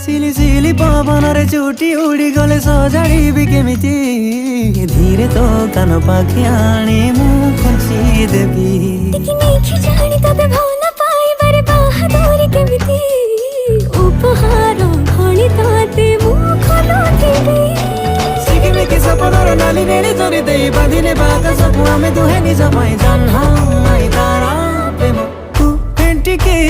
सिली सिली पवन रे चुटी उड़ी गले सजाड़ी केमिति धीरे तो कान पाखि आनी मु खुंची देबी जानी तते भौना पाइबारे बाहादुरी केमिति उपहार भणी तते मु खोलुथिबी सिकिमिकी सपनर नाली नेली तोरी देई बांधिने बाकसकु आमे दुहे निज पाई जन्म आई तारा प्रेम तू पेंटिकी